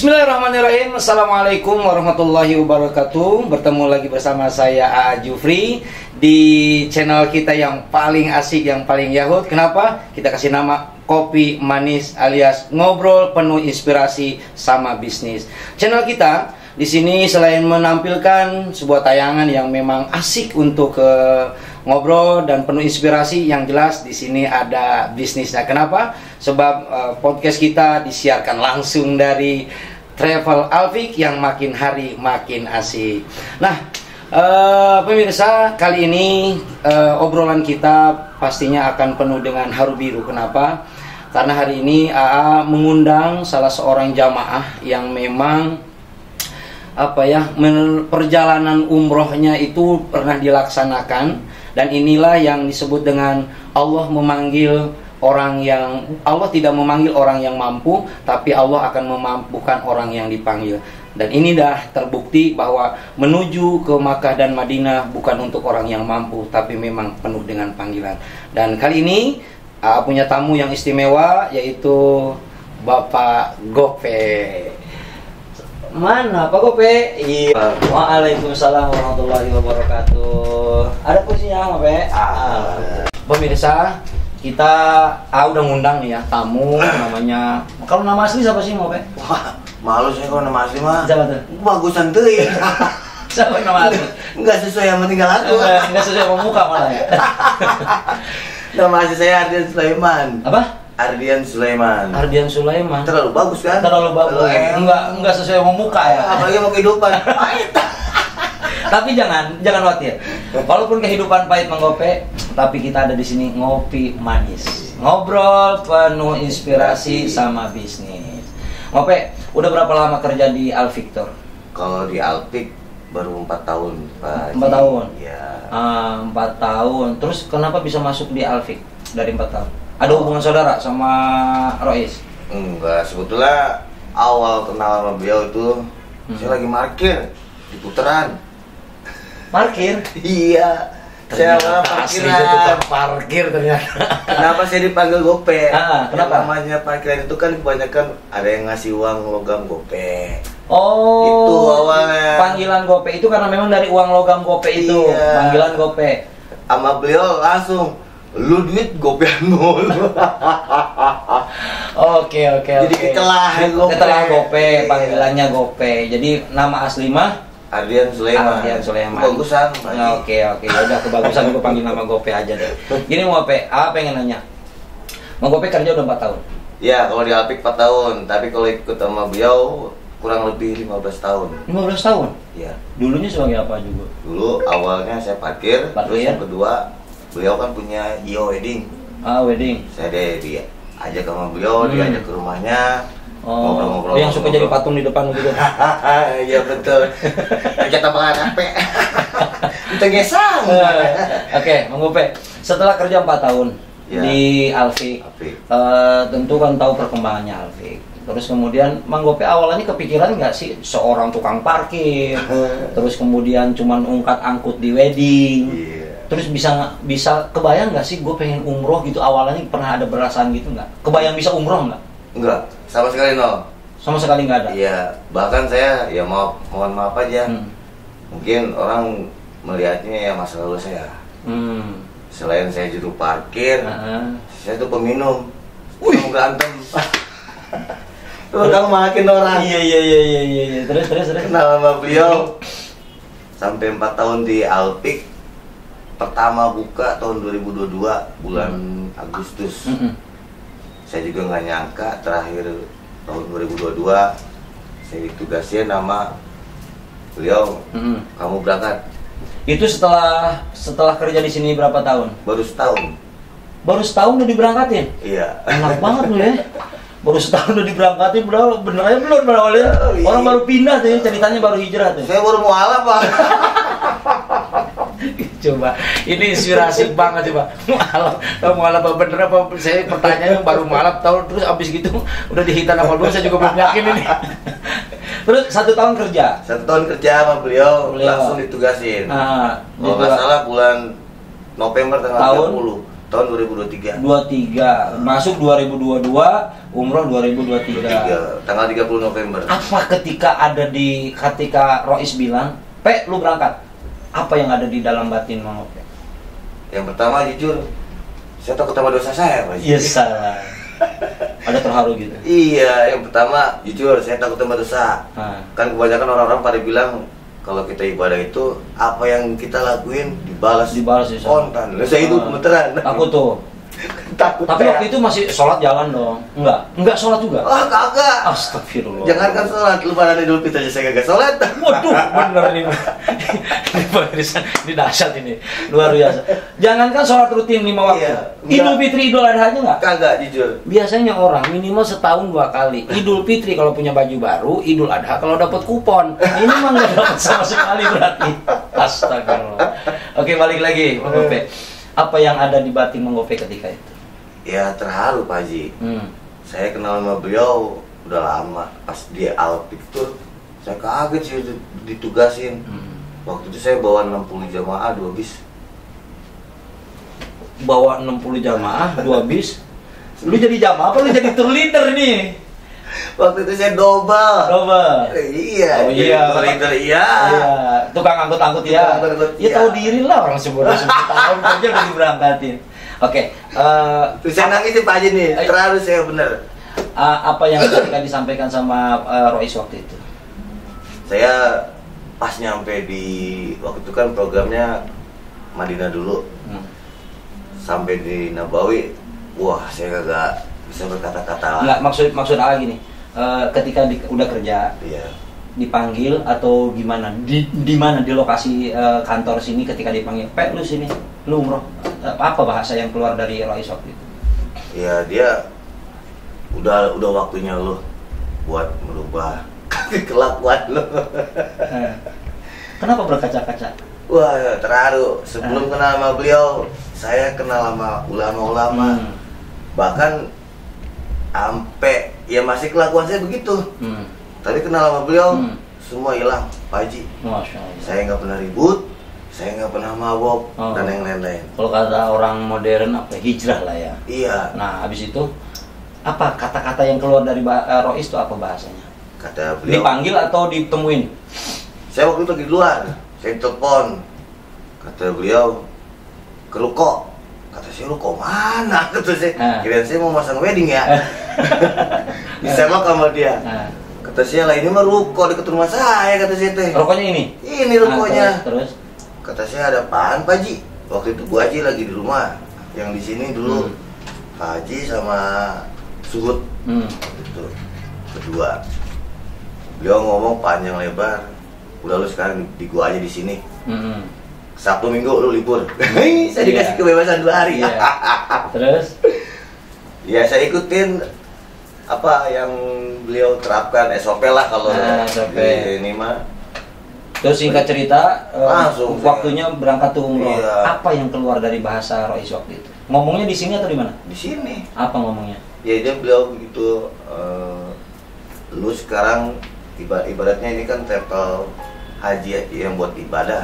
Bismillahirrahmanirrahim. Assalamualaikum warahmatullahi wabarakatuh. Bertemu lagi bersama saya A.A. Jufri di channel kita yang paling asik, yang paling yahut. Kenapa? Kita kasih nama Kopi Manis alias ngobrol penuh inspirasi sama bisnis. Channel kita di sini selain menampilkan sebuah tayangan yang memang asik untuk ngobrol dan penuh inspirasi, yang jelas di sini ada bisnisnya. Kenapa? Sebab podcast kita disiarkan langsung dari Travel Alfik yang makin hari makin asik. Nah, pemirsa, kali ini obrolan kita pastinya akan penuh dengan haru biru. Kenapa? Karena hari ini AA mengundang salah seorang jamaah yang memang perjalanan umrohnya itu pernah dilaksanakan, dan inilah yang disebut dengan Allah tidak memanggil orang yang mampu, tapi Allah akan memampukan orang yang dipanggil. Dan ini dah terbukti bahwa menuju ke Makkah dan Madinah bukan untuk orang yang mampu, tapi memang penuh dengan panggilan. Dan kali ini punya tamu yang istimewa, yaitu Bapak Gope. Mana Pak Gope? Iya. Waalaikumsalam warahmatullahi wabarakatuh. Ada kursinya, Gope? Pemirsa, kita udah ngundang nih ya tamu namanya. Kalau nama asli siapa sih, Gope? Wah, malu saya kalau nama asli mah. Siapa tuh? Bagusan tuh ya. Siapa nama asli? Enggak sesuai sama tinggal aku. Enggak sesuai sama muka malah ya. Nama asli saya Ardian Sulaiman. Apa? Ardian Sulaiman. Ardian Sulaiman. Terlalu bagus kan? Terlalu bagus. Enggak sesuai sama muka ya. Apalagi mau kehidupan. Tapi jangan khawatir. Walaupun kehidupan pahit menggope, tapi kita ada di sini ngopi manis. Ngobrol penuh inspirasi sama bisnis. Ngope, udah berapa lama kerja di Al Victor? Kalau di Alpik baru 4 tahun, Pak. 4 tahun? Iya. 4 tahun. Terus kenapa bisa masuk di Alfik dari 4 tahun? Ada hubungan saudara sama Rois? Enggak, sebetulnya awal kenal sama beliau itu saya lagi parkir di putaran. Parkir? Iya. Saya tukang parkir ternyata. Kenapa saya dipanggil Gope? Kenapa? Namanya parkiran itu kan kebanyakan ada yang ngasih uang logam Gope. Oh, itu awalnya. Panggilan Gope itu karena memang dari uang logam Gope itu. Iya. Panggilan Gope. Sama beliau langsung, lu duit gopean mulu. Oke. Jadi ketelah Gope, panggilannya Gope. Jadi nama asli mah Ardian Sulaiman. Kebagusan. Oke. Udah kebagusan gue panggil nama Gope aja deh. Gini Gope, pengen nanya. Mau Gope kerja udah 4 tahun? Ya, kalau di Alpik 4 tahun, tapi kalau ikut sama beliau kurang lebih 15 tahun. 15 tahun? Iya. Dulunya sebagai apa juga? Dulu awalnya saya parkir, terus yang kedua beliau kan punya IO wedding. Wedding. Saya dia ajak sama beliau, diajak ke rumahnya. Ngobrol-ngobrol. Yang suka jadi patung di depan gitu. Iya betul. Kita tambahan HP. Kita gesang. Oke, Mang Gope. Setelah kerja 4 tahun di Alfik, tentu kan tahu perkembangannya Alfik. Terus kemudian Mang Gope awalnya kepikiran nggak sih seorang tukang parkir, terus kemudian cuman angkut di wedding, terus bisa kebayang nggak sih gue pengen umroh gitu? Awalnya pernah ada perasaan gitu nggak? Kebayang bisa umroh nggak? Enggak, sama sekali no. Sama sekali nggak ada? Iya, bahkan saya ya mohon maaf aja, mungkin orang melihatnya ya masa lalu saya. Selain saya juru parkir, saya tuh peminum, berantem. Tuh kamu makin orang. Iya. Terus. Kenal sama beliau sampai 4 tahun di Alpik. Pertama buka tahun 2022 bulan Agustus. Saya juga nggak nyangka terakhir tahun 2022 saya ditugasin nama beliau. Kamu berangkat. Itu setelah kerja di sini berapa tahun? Baru setahun. Baru setahun udah diberangkatin? Iya. Enak banget lu ya. Baru setahun udah diberangkatin, bro. Benernya belum awalnya. Orang baru pindah tuh, ceritanya baru hijrah tuh. Saya baru mualaf, Pak. Coba, ini inspirasi banget coba. Mualaf apa bener apa? Saya pertanyaannya baru mualaf tahu, terus abis gitu udah dihitan apa dulu, saya juga belum yakin ini. Terus 1 tahun kerja? 1 tahun kerja sama beliau. Langsung ditugasin. Kalau nggak salah bulan November tanggal 30. tahun 2023. 23, masuk 2022, umroh 2023. Tanggal 30 November. Apa ketika Rois bilang, "Pe, lu berangkat." Apa yang ada di dalam batin Mang Ope? Yang pertama jujur, saya takut sama dosa saya, Pak. Iya salah. Ada terharu gitu. Iya, yang pertama jujur saya takut sama dosa. Kan kebanyakan orang-orang pada bilang kalau kita ibadah itu apa yang kita lakuin dibalas kontan. Saya itu gemeteran. Aku tuh takut. Tapi waktu itu masih sholat jalan dong? Enggak sholat juga? Ah, kagak. Astagfirullah. Jangankan sholat, Lebaran Idul Fitri aja saya kagak sholat. Waduh, bener ini. Ini dahsyat ini, luar biasa. Jangankan sholat rutin 5 waktu. Iya, Idul Fitri, Idul Adha aja nggak? Kagak, jujur. Biasanya orang minimal setahun 2 kali. Idul Fitri kalau punya baju baru, Idul Adha kalau dapat kupon. Ini mah nggak dapat sama sekali berarti. Astagfirullah. Oke, balik lagi, Mang Ope. Apa yang ada di batin Mang Ope ketika itu? Ya terharu, Pak Haji. Saya kenal sama beliau udah lama. Pas dia Al-Pictur, saya kaget sih ditugasin. Waktu itu saya bawa 60 jamaah 2 bis. Bawa 60 jamaah 2 bis? Lu jadi jamaah apa lu jadi tour leader nih? Waktu itu saya double. Iya. Oh iya. Tour leader iya. Iya. Tukang angkut-angkut ya. Ya tahu diri lah orang sebelum tahun kerja udah diberangkatin. Oke. Terus saya nangis sih Pak Haji nih. Terharu saya bener. Apa yang ketika disampaikan sama Rois waktu itu? Saya pas nyampe di waktu itu kan programnya Madinah dulu. Sampai di Nabawi, wah saya kagak bisa berkata-kata. Enggak, maksud A gini. Ketika udah kerja, iya. Dipanggil atau gimana? Di mana di lokasi kantor sini ketika dipanggil, "Pe, lu sini, lu umroh." Apa bahasa yang keluar dari Rois waktu itu? Iya, dia udah waktunya lu buat merubah kelakuan lu. Kenapa berkaca-kaca? Wah, terharu. Sebelum kenal sama beliau, saya kenal sama ulama-ulama. Bahkan sampai ya masih kelakuan saya begitu. Tapi kenal sama beliau, semua hilang, Pak Haji. Masya Allah. Saya nggak pernah ribut, saya nggak pernah mabok, dan yang lain-lain. Kalau kata orang modern apa, hijrah lah ya. Iya. Nah, habis itu apa kata-kata yang keluar dari Rois itu apa bahasanya? Kata beliau. Dipanggil atau ditemuin? Saya waktu itu lagi keluar, saya telepon. Kata beliau, "Ke ruko." Kata saya, "Ruko mana?" Kata saya. Kirain saya mau masang wedding ya. Disemak sama dia. Kata saya, "Lah ini mah ruko dekat rumah saya," kata saya teh. Rukonya ini? Ini rukonya. Terus? Kata saya, "Ada apaan, Pak Haji?" Waktu itu Bu Haji lagi di rumah. Yang di sini dulu Pak Haji sama Suhud. Itu berdua. Beliau ngomong panjang lebar. Udah lu sekarang di gua aja di sini. Sabtu Minggu lu libur. Saya dikasih kebebasan 2 hari. Iya. Terus? Ya saya ikutin apa yang beliau terapkan, SOP lah kalau SOP. Ini mah. Terus singkat cerita, langsung waktunya berangkat tuh umroh. Iya. Apa yang keluar dari bahasa Rois waktu itu? Ngomongnya di sini atau di mana? Di sini. Apa ngomongnya? Ya dia beliau begitu. Lu sekarang ibaratnya ini kan travel haji yang buat ibadah.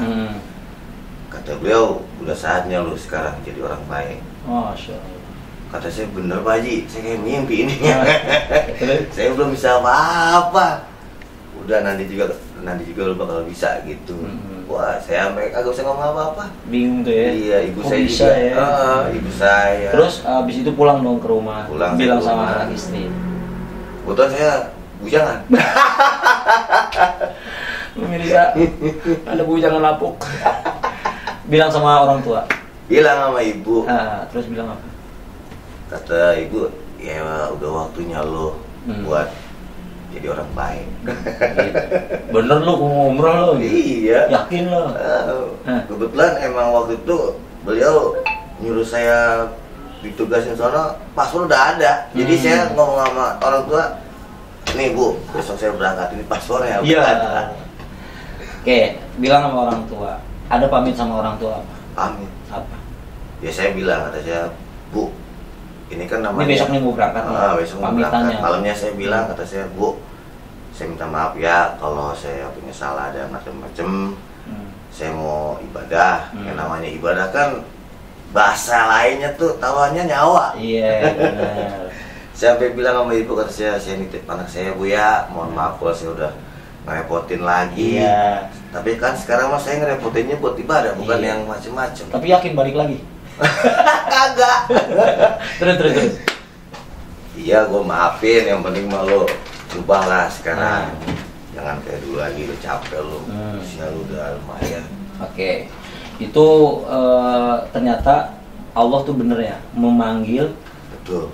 Kata beliau, udah saatnya lu sekarang jadi orang baik. Masya Allah. Kata saya, "Bener Pak Haji, saya kayak mimpi ini." Saya belum bisa apa-apa. Udah nanti juga lu bakal bisa gitu. Wah, saya sampai kagak bisa ngomong apa-apa. Bingung tuh ya. Iya, ibu saya bisa juga. Ya? Ibu saya. Terus abis itu pulang dong ke rumah. Bilang sama anak istri. Kebetulan saya bujangan. Pemirsa, ada bujangan lapuk. Bilang sama orang tua. Bilang sama ibu. Terus bilang apa? Kata ibu, "Ya udah waktunya lo buat jadi orang baik." Bener lu umroh lo? Iya. Yakin lo? Kebetulan emang waktu itu beliau nyuruh saya ditugasin sana, paspor udah ada. Jadi saya ngomong sama orang tua, "Nih Bu, besok saya berangkat, ini paspornya." Iya. Oke, bilang sama orang tua. Ada pamit sama orang tua apa? Pamit. Apa? Ya saya bilang, kata saya, "Bu, ini kan namanya." Ini besok nih mau berangkat. Besok mau berangkat. Malamnya saya bilang, kata saya, "Bu, saya minta maaf ya kalau saya punya salah dan macam-macam. Saya mau ibadah. Yang namanya ibadah kan bahasa lainnya tuh tawannya nyawa. Iya, benar. Saya sampai bilang sama ibu, kata saya nitip anak saya Bu ya, mohon maaf kalau saya udah ngerepotin lagi. Iya. Tapi kan sekarang mas saya ngerepotinnya buat ibadah, bukan Iya. yang macem-macem. Tapi yakin balik lagi? Kagak. Terus. Iya, gue maafin, yang penting mah lo ubahlah sekarang. Jangan kayak dulu lagi, lo capek lo, usia lo udah lumayan. Oke. Itu ternyata Allah tuh bener ya, memanggil. Betul.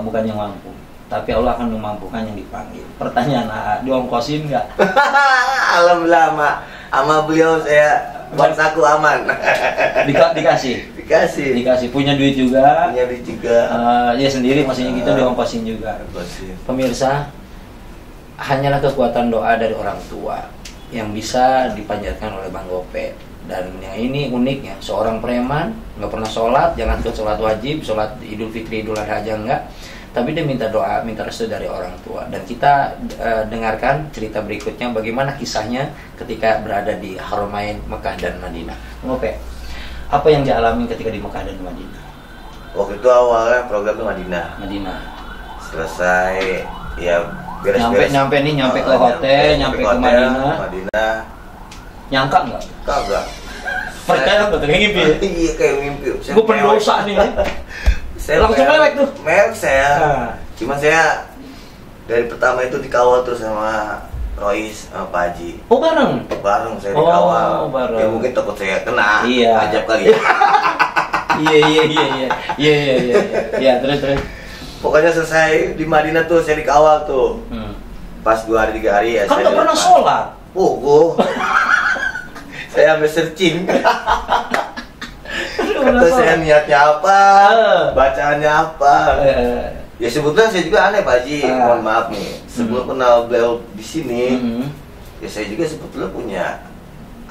Bukan yang mampu, tapi Allah akan memampukan yang dipanggil. Pertanyaan, diongkosin nggak? Alhamdulillah sama beliau saya bangsaku aman. Dikasih. Punya duit juga. Ya sendiri maksudnya gitu, diongkosin juga. Pemirsa, hanyalah kekuatan doa dari orang tua yang bisa dipanjatkan oleh Bang Gope. Dan yang ini uniknya, seorang preman nggak pernah sholat, jangan ke sholat wajib, sholat Idul Fitri, Idul Adha aja enggak, tapi dia minta doa, minta restu dari orang tua. Dan kita dengarkan cerita berikutnya bagaimana kisahnya ketika berada di Haramain Mekah dan Madinah. Ngope, apa yang dialami ketika di Mekah dan Madinah? Waktu itu awalnya programnya Madinah. Selesai ya beres-beres. Nyampe ke hotel, nyampe ke Madinah. Nyangka nggak? Kagak. Percaya nggak? Kayak ngimpi ya? Iya, kayak mimpi. Gue pendosa nih. Langsung mewek tuh. Mewek saya. Cuma saya dari pertama itu dikawal terus sama Rois sama Pak Haji. Oh, bareng saya dikawal. Bareng. Ya mungkin takut saya kena. Iya. Ajab kali. Iya, terus. Pokoknya selesai di Madinah tuh saya dikawal tuh. Pas 2 hari 3 hari ya. Kan nggak pernah sholat. Saya ambil searching. Kata saya niatnya apa, bacaannya apa. Ya sebetulnya saya juga aneh Pak Haji, mohon maaf nih. Sebelum kenal beliau di sini, ya saya juga sebetulnya punya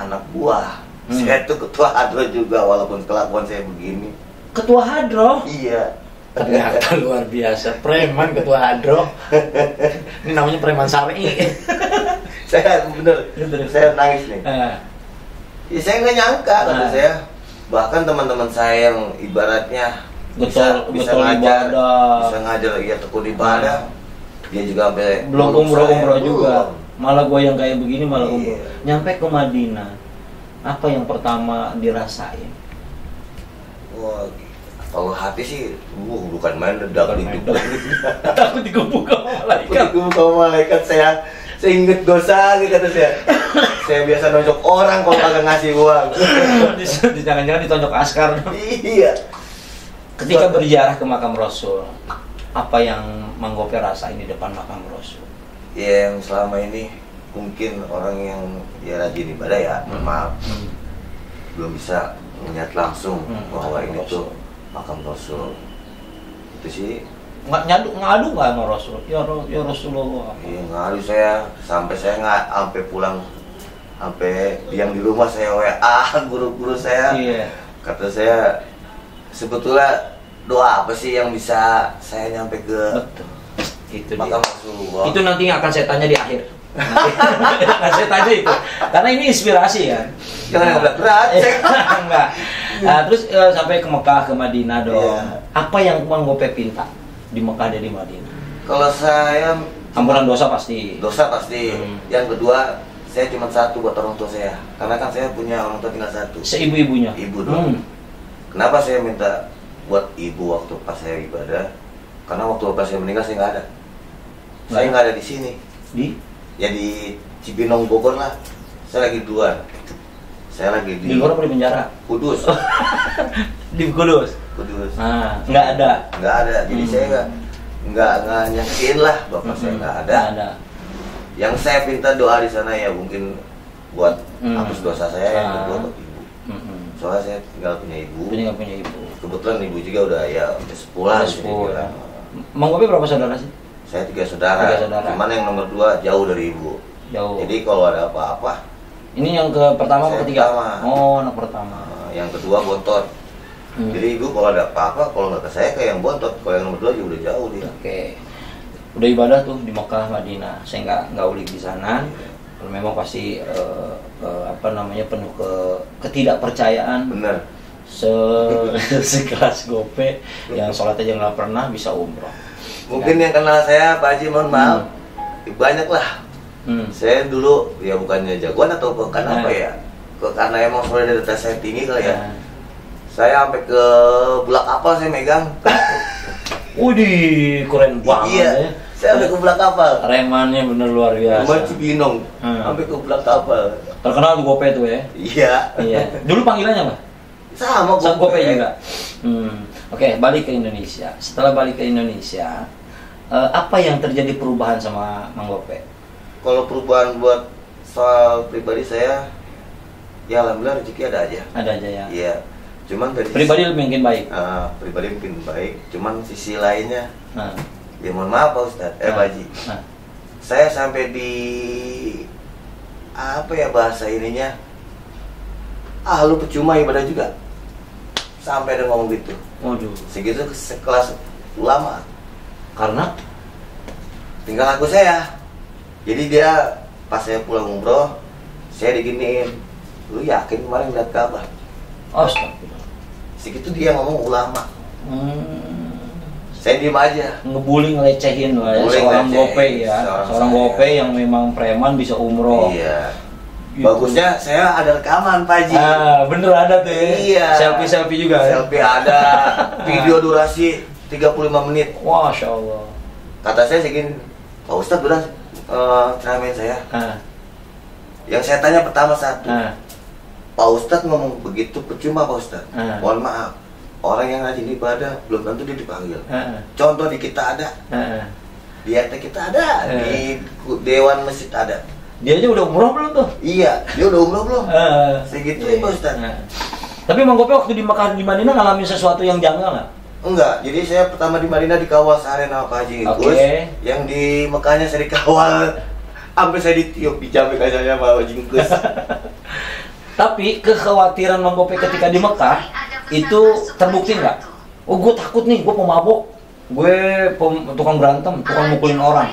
anak buah. Saya tuh ketua hadro juga walaupun kelakuan saya begini. Ketua hadro? Iya. Ternyata luar biasa, preman ketua hadro. Ini namanya preman syar'i. Saya saya nangis nih. Ya saya nggak nyangka kata saya. Bahkan teman-teman saya yang ibaratnya bisa ngajar, bisa ngajar ya tekun ibadah. Dia juga sampai belum umroh juga. Malah gue yang kayak begini malah umroh. Nyampe ke Madinah, apa yang pertama dirasain? Wah, kalau hati sih, bukan main takut digebuk sama malaikat. Saya inget dosa gitu kata saya. Saya biasa nonjok orang kalau kagak ngasih uang. Jangan-jangan ditonjok askar. Iya. Ketika berziarah ke makam Rasul, apa yang Mang Gope rasain di depan makam Rasul? Ya, yang selama ini mungkin orang yang ya rajin ibadah ya, maaf, belum bisa melihat langsung bahwa ini tuh makam Rasul. Itu sih ngadu nggak sama Rasul? Ya Rasulullah. Iya, ngadu saya sampai saya nggak sampai pulang, sampai diam di rumah saya WA guru-guru saya. Iya. Kata saya, sebetulnya doa apa sih yang bisa saya nyampe ke makam Rasulullah? Itu nanti akan saya tanya di akhir. Nanti saya tanya itu, karena ini inspirasi kan. Jangan yang berat. Enggak. Terus sampai ke Mekah, ke Madinah dong. Yeah. Apa yang Mang Gope pinta di Mekah dan di Madinah? Kalau saya ampunan dosa pasti. Yang kedua, saya cuma satu buat orang tua saya. Karena kan saya punya orang tua tinggal satu. Seibu-ibunya. Ibu dong. Kenapa saya minta buat ibu waktu pas saya ibadah? Karena waktu pas saya meninggal saya nggak ada. Saya nggak ada di sini. Ya di Cibinong Bogor lah. Saya lagi luar. Saya lagi di luar apa di penjara? Kudus. Di Kudus. Nggak ada. Jadi saya nggak nyakin lah bapak saya nggak ada. Yang saya minta doa di sana ya mungkin buat hapus dosa saya, yang kedua buat ibu. Soalnya saya tinggal punya ibu. Kebetulan ibu juga udah ya sepulah. Mang Gope berapa saudara sih? Saya 3 saudara. Cuman yang nomor 2 jauh dari ibu. Jadi kalau ada apa-apa. Ini yang ke pertama atau ketiga? Oh, anak pertama. Yang kedua bontot. Jadi ibu kalau ada apa-apa, kalau nggak ke saya kayak yang bontot. Kalau yang nomor 2 juga udah jauh dia. Oke. Udah ibadah tuh di Mekah, Madinah. Saya nggak ulik di sana. Memang pasti penuh ketidakpercayaan. Benar. sekelas Gope yang sholat aja nggak pernah bisa umroh. Mungkin yang kenal saya Pak Haji, mohon maaf, banyak lah. Saya dulu ya bukannya jagoan atau bukan apa ya, karena emang solidaritas saya tinggi kali ya. Saya sampai ke bulak kapal saya megang. Widih, keren banget iya, ya. Saya sampai ke bulak kapal. Remannya bener luar biasa. Reman Cibinong, sampai ke bulak kapal. Terkenal tuh Gope tuh ya. Iya. Iya. Dulu panggilannya apa? Sama Gope juga. Oke, balik ke Indonesia. Setelah balik ke Indonesia, apa yang terjadi perubahan sama Mang Gope? Kalau perubahan buat soal pribadi saya, ya alhamdulillah rezeki ada aja. Ada aja ya. Iya. Cuman dari pribadi mungkin baik. Pribadi mungkin baik. Cuman sisi lainnya, ya mohon maaf Pak Ustadz, Pak Haji. Saya sampai di apa ya bahasa ininya? Lu percuma ibadah juga. Sampai ada ngomong gitu. Waduh. Segitu sekelas ulama. Karena tinggal aku saya. Jadi dia pas saya pulang umroh, saya diginiin. Lu yakin kemarin lihat kabar? Astagfirullah. Segitu dia ngomong ulama. Saya diem aja. Ngebully, ngelecehin lah ya, seorang Gope ya. Seorang Gope yang memang preman bisa umroh. Iya. Bagusnya saya ada rekaman Pak Haji. Bener ada tuh ya. Iya. Selfie juga. Selfie ada. Video durasi 35 menit. Masya Allah. Kata saya segini, Pak Ustadz udah ceramain saya. Yang saya tanya pertama satu, Pak Ustadz ngomong begitu percuma Pak Ustadz. Mohon maaf, orang yang rajin ibadah belum tentu dia dipanggil. Contoh di kita ada, di RT kita ada, di Dewan Masjid ada. Dia aja udah umroh belum tuh? Iya, dia udah umroh belum? Segitu ya Pak Ustadz. Tapi Mang Gope waktu di Mekah, di Madinah ngalamin sesuatu yang janggal nggak? Enggak, jadi saya pertama di Madinah dikawal seharian sama Pak Haji Gus. Yang di Mekahnya saya dikawal sampai saya ditiup di jambi kacanya Pak Haji Gus. Tapi kekhawatiran Mang Gope ketika di Mekah itu terbukti nggak? Oh, gue takut nih, gue pemabuk, gue tukang berantem, tukang mukulin orang.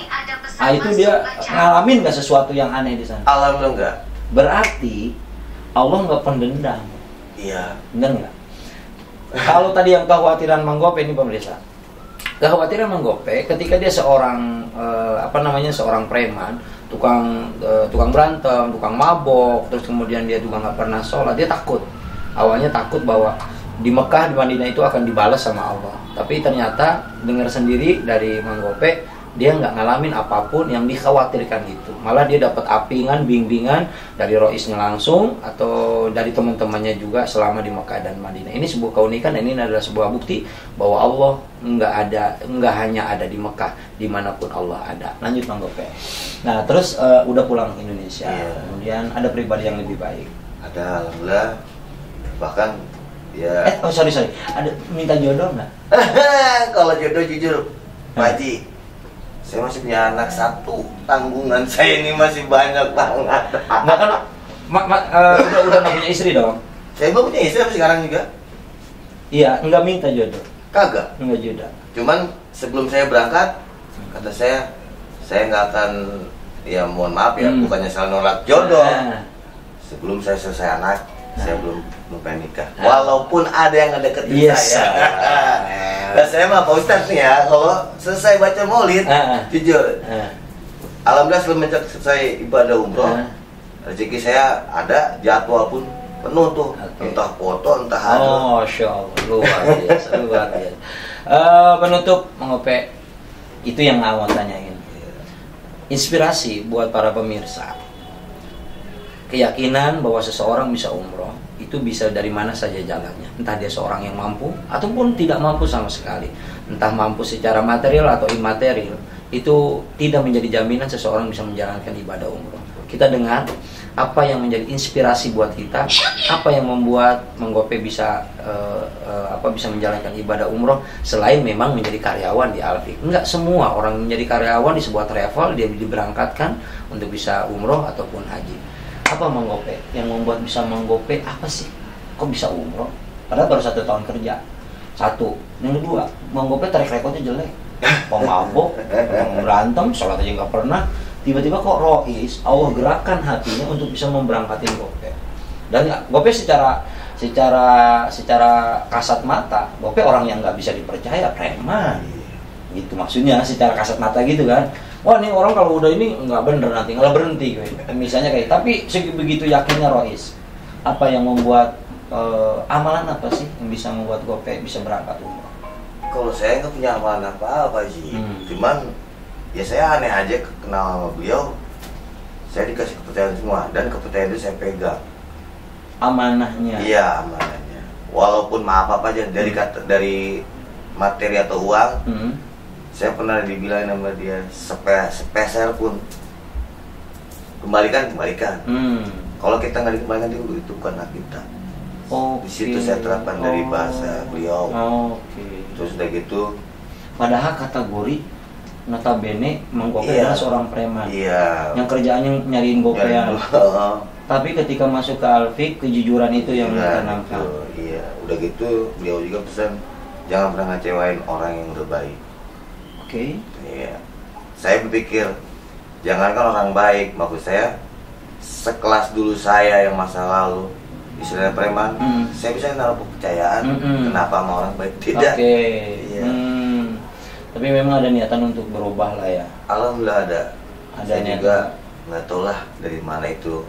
Nah itu dia ngalamin nggak sesuatu yang aneh di sana? Alhamdulillah enggak. Berarti Allah nggak pendendam. Iya. Bener nggak? Kalau tadi yang kekhawatiran Mang Gope ini pemirsa, kekhawatiran Mang Gope ketika dia seorang seorang preman, tukang berantem, tukang mabok, terus kemudian dia juga nggak pernah sholat, dia takut. Awalnya takut bahwa di Mekah, di Madinah itu akan dibalas sama Allah. Tapi ternyata dengar sendiri dari Mang Gope, dia nggak ngalamin apapun yang dikhawatirkan itu. Malah dia dapat apingan, bimbingan dari roisnya langsung atau dari teman-temannya juga selama di Mekah dan Madinah. Ini sebuah keunikan, ini adalah sebuah bukti bahwa Allah nggak hanya ada di Mekah, dimanapun Allah ada. Lanjut Mang Gope. Nah terus udah pulang ke Indonesia, kemudian ada pribadi yang lebih baik. Ada, alhamdulillah. Bahkan ya. Sorry, ada minta jodoh nggak? Kalau jodoh jujur, Pak Haji, saya masih punya anak satu, tanggungan saya ini masih banyak banget. Nggak kan, udah nggak punya istri dong? Saya belum punya istri sampai sekarang juga. Iya, nggak minta jodoh. Kagak. Nggak jodoh. Cuman sebelum saya berangkat, kata saya nggak akan, ya mohon maaf ya, bukannya salah nolak jodoh. Sebelum saya selesai anak, saya belum pengen nikah. Walaupun ada yang ngedeketin saya. Nah, saya mah Pak Ustadz nih ya, kalau selesai baca maulid, jujur, alhamdulillah semenjak selesai ibadah umroh, rezeki saya ada, jadwal pun penuh tuh, entah foto, entah hadroh. Oh, Masya Allah, luar biasa, luar biasa. Penutup Mang Gope, itu yang mau tanyain. Inspirasi buat para pemirsa. Keyakinan bahwa seseorang bisa umroh itu bisa dari mana saja jalannya. Entah dia seorang yang mampu ataupun tidak mampu sama sekali. Entah mampu secara material atau imaterial, itu tidak menjadi jaminan seseorang bisa menjalankan ibadah umroh. Kita dengar apa yang menjadi inspirasi buat kita, apa yang membuat Mang Gope bisa bisa menjalankan ibadah umroh selain memang menjadi karyawan di Alfik. Enggak semua orang menjadi karyawan di sebuah travel dia diberangkatkan untuk bisa umroh ataupun haji. Apa Mang Gope yang membuat bisa Mang Gope apa sih? Kok bisa umroh? Padahal baru 1 tahun kerja. Satu. Yang kedua, Mang Gope track recordnya jelek. Pemabok, berantem, sholat aja nggak pernah. Tiba-tiba kok rois, Allah gerakkan hatinya untuk bisa memberangkatin Gope. Dan Gope secara secara kasat mata Gope orang yang nggak bisa dipercaya, preman gitu maksudnya, secara kasat mata gitu kan. Wah ini orang kalau udah ini nggak bener nanti nggak berhenti misalnya kayak. Tapi begitu yakinnya Rois, apa yang membuat amalan apa sih yang bisa membuat Gope bisa berangkat umroh? Kalau saya nggak punya amalan apa-apa sih, cuman ya saya aneh aja kenal sama beliau. Saya dikasih kepercayaan semua, dan kepercayaan itu saya pegang. Amanahnya. Iya, amanahnya. Walaupun maaf apa aja dari materi atau uang, saya pernah dibilang sama dia sepeser pun kembalikan. Kalau kita nggak dikembalikan itu bukan hak kita. Di situ saya terapkan dari bahasa beliau. Terus udah gitu. Padahal kategori notabene Mang Gope adalah seorang preman yang kerjaannya nyariin gopean. Tapi ketika masuk ke Al-Fiqh, kejujuran itu yang ditanamkan. Iya, udah gitu beliau juga pesan jangan pernah ngecewain orang yang udah baik. Iya. Saya berpikir jangankan orang baik, maksud saya sekelas dulu saya yang masa lalu istilahnya preman, saya bisa naruh kepercayaan. Kenapa sama orang baik tidak? Tapi memang ada niatan untuk berubah lah ya. Alhamdulillah ada. Saya niatan. juga nggak tahu lah dari mana itu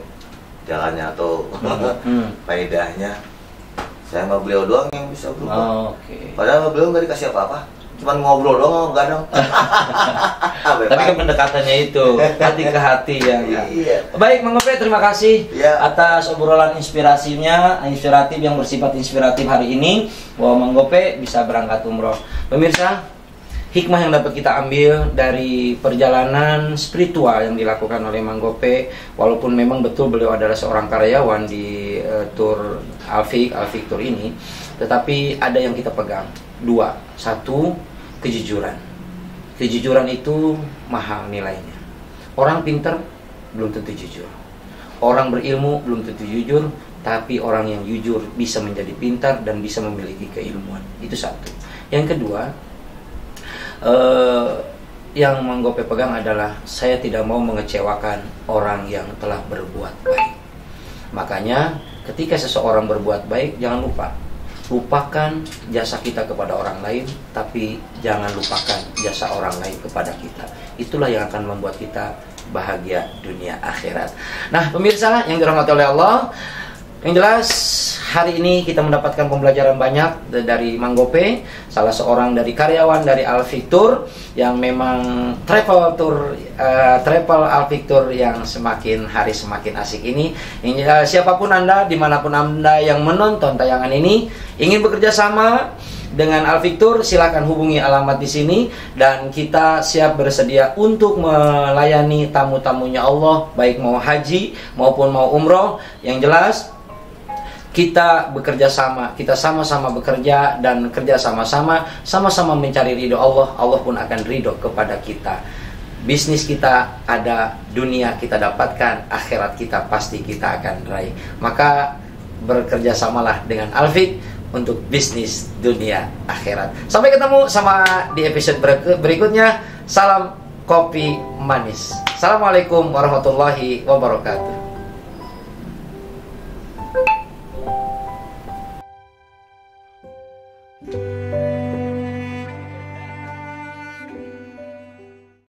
jalannya atau faedahnya. Saya sama beliau doang yang bisa berubah. Padahal beliau nggak dikasih apa-apa, cuman ngobrol doang, gadang. Tapi kan pendekatannya itu hati ke hati ya. Baik Mang Gope, terima kasih atas obrolan inspiratif yang bersifat inspiratif hari ini, bahwa Mang Gope bisa berangkat umroh. Pemirsa, hikmah yang dapat kita ambil dari perjalanan spiritual yang dilakukan oleh Mang Gope, walaupun memang betul beliau adalah seorang karyawan di tour Al-Fiqh Tour ini, tetapi ada yang kita pegang. Dua, satu, kejujuran. Kejujuran itu mahal nilainya. Orang pintar belum tentu jujur. Orang berilmu belum tentu jujur, tapi orang yang jujur bisa menjadi pintar dan bisa memiliki keilmuan. Itu satu. Yang kedua, yang Mang Gope pegang adalah saya tidak mau mengecewakan orang yang telah berbuat baik. Makanya ketika seseorang berbuat baik, jangan lupakan jasa kita kepada orang lain, tapi jangan lupakan jasa orang lain kepada kita. Itulah yang akan membuat kita bahagia dunia akhirat. Nah pemirsa yang dirahmati oleh Allah, yang jelas hari ini kita mendapatkan pembelajaran banyak dari Mang Gope, salah seorang dari karyawan dari Al-Fiqh Tour yang memang travel Al-Fiqh Tour yang semakin hari semakin asik ini. Siapapun Anda, dimanapun Anda yang menonton tayangan ini, ingin bekerja sama dengan Al-Fiqh Tour, silakan hubungi alamat di sini dan kita siap bersedia untuk melayani tamu-tamunya Allah, baik mau haji maupun mau umroh. Yang jelas kita bekerja sama, kita sama-sama bekerja dan kerja sama-sama mencari ridho Allah. Allah pun akan ridho kepada kita. Bisnis kita ada, dunia kita dapatkan, akhirat kita pasti kita akan raih. Maka bekerja samalah dengan Al-Fiqh untuk bisnis dunia akhirat. Sampai ketemu sama di episode berikutnya. Salam kopi manis. Assalamualaikum warahmatullahi wabarakatuh.